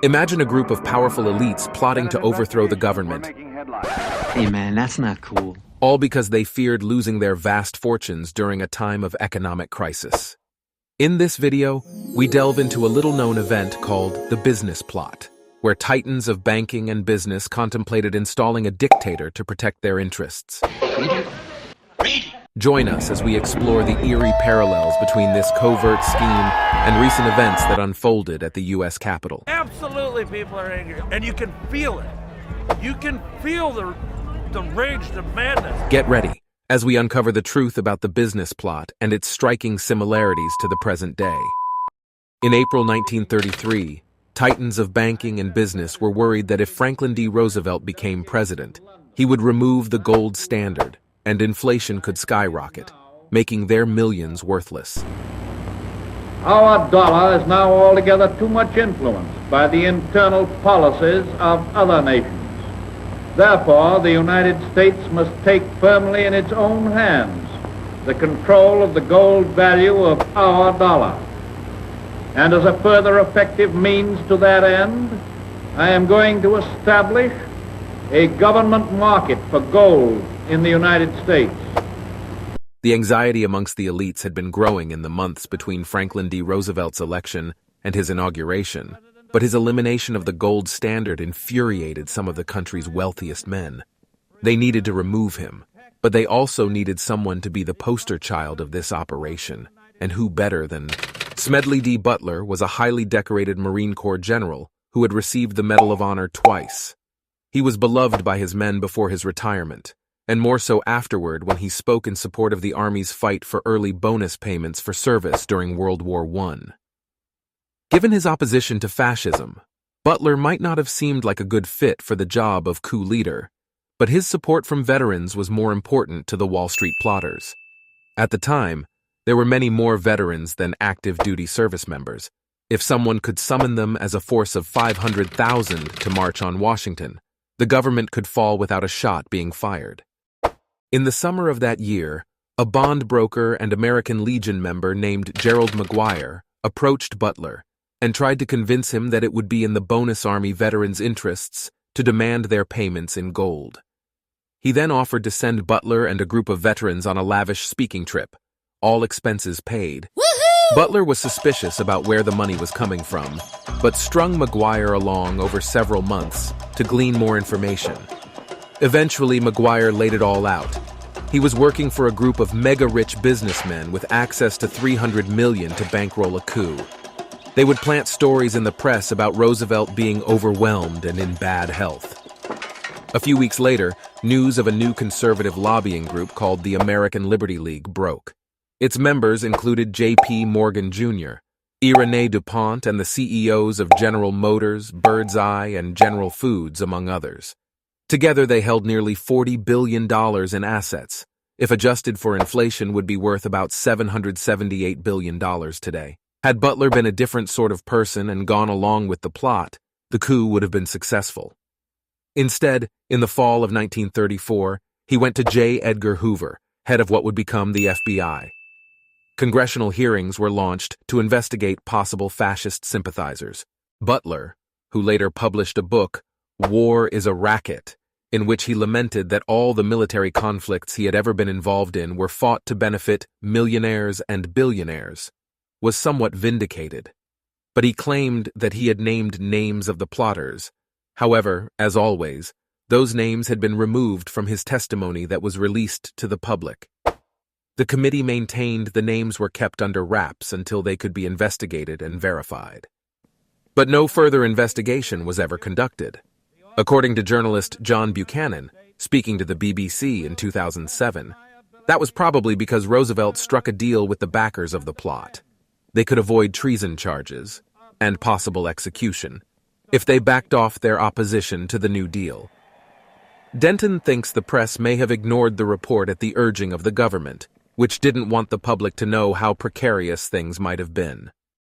Imagine a group of powerful elites plotting to overthrow the government. Hey man, that's not cool. All because they feared losing their vast fortunes during a time of economic crisis. In this video, we delve into a little-known event called the business plot, where titans of banking and business contemplated installing a dictator to protect their interests. Join us as we explore the eerie parallels between this covert scheme and recent events that unfolded at the U.S. Capitol. Absolutely, people are angry, and you can feel it. You can feel the rage, the madness. Get ready as we uncover the truth about the business plot and its striking similarities to the present day. In April 1933, titans of banking and business were worried that if Franklin D. Roosevelt became president, he would remove the gold standard and inflation could skyrocket, making their millions worthless. Our dollar is now altogether too much influenced by the internal policies of other nations. Therefore, the United States must take firmly in its own hands the control of the gold value of our dollar. And as a further effective means to that end, I am going to establish a government market for gold in the United States. The anxiety amongst the elites had been growing in the months between Franklin D. Roosevelt's election and his inauguration, but his elimination of the gold standard infuriated some of the country's wealthiest men. They needed to remove him, but they also needed someone to be the poster child of this operation, and who better than Smedley D. Butler was a highly decorated Marine Corps general who had received the Medal of Honor twice. He was beloved by his men before his retirement, and more so afterward when he spoke in support of the Army's fight for early bonus payments for service during World War I. Given his opposition to fascism, Butler might not have seemed like a good fit for the job of coup leader, but his support from veterans was more important to the Wall Street plotters. At the time, there were many more veterans than active duty service members. If someone could summon them as a force of 500,000 to march on Washington, the government could fall without a shot being fired. In the summer of that year, a bond broker and American Legion member named Gerald McGuire approached Butler and tried to convince him that it would be in the bonus Army veterans' interests to demand their payments in gold. He then offered to send Butler and a group of veterans on a lavish speaking trip, all expenses paid. Woohoo! Butler was suspicious about where the money was coming from, but strung McGuire along over several months to glean more information. Eventually, McGuire laid it all out. He was working for a group of mega-rich businessmen with access to $300 million to bankroll a coup. They would plant stories in the press about Roosevelt being overwhelmed and in bad health. A few weeks later, news of a new conservative lobbying group called the American Liberty League broke. Its members included J.P. Morgan Jr., Irénée DuPont, and the CEOs of General Motors, Birdseye, and General Foods, among others. Together, they held nearly $40 billion in assets. If adjusted for inflation, would be worth about $778 billion today. Had Butler been a different sort of person and gone along with the plot, the coup would have been successful. Instead, in the fall of 1934, he went to J. Edgar Hoover, head of what would become the FBI. Congressional hearings were launched to investigate possible fascist sympathizers. Butler, who later published a book, War is a Racket, in which he lamented that all the military conflicts he had ever been involved in were fought to benefit millionaires and billionaires, was somewhat vindicated. But he claimed that he had named names of the plotters. However, as always, those names had been removed from his testimony that was released to the public. The committee maintained the names were kept under wraps until they could be investigated and verified. But no further investigation was ever conducted. According to journalist John Buchanan, speaking to the BBC in 2007, that was probably because Roosevelt struck a deal with the backers of the plot. They could avoid treason charges and possible execution if they backed off their opposition to the New Deal. Denton thinks the press may have ignored the report at the urging of the government, which didn't want the public to know how precarious things might have been.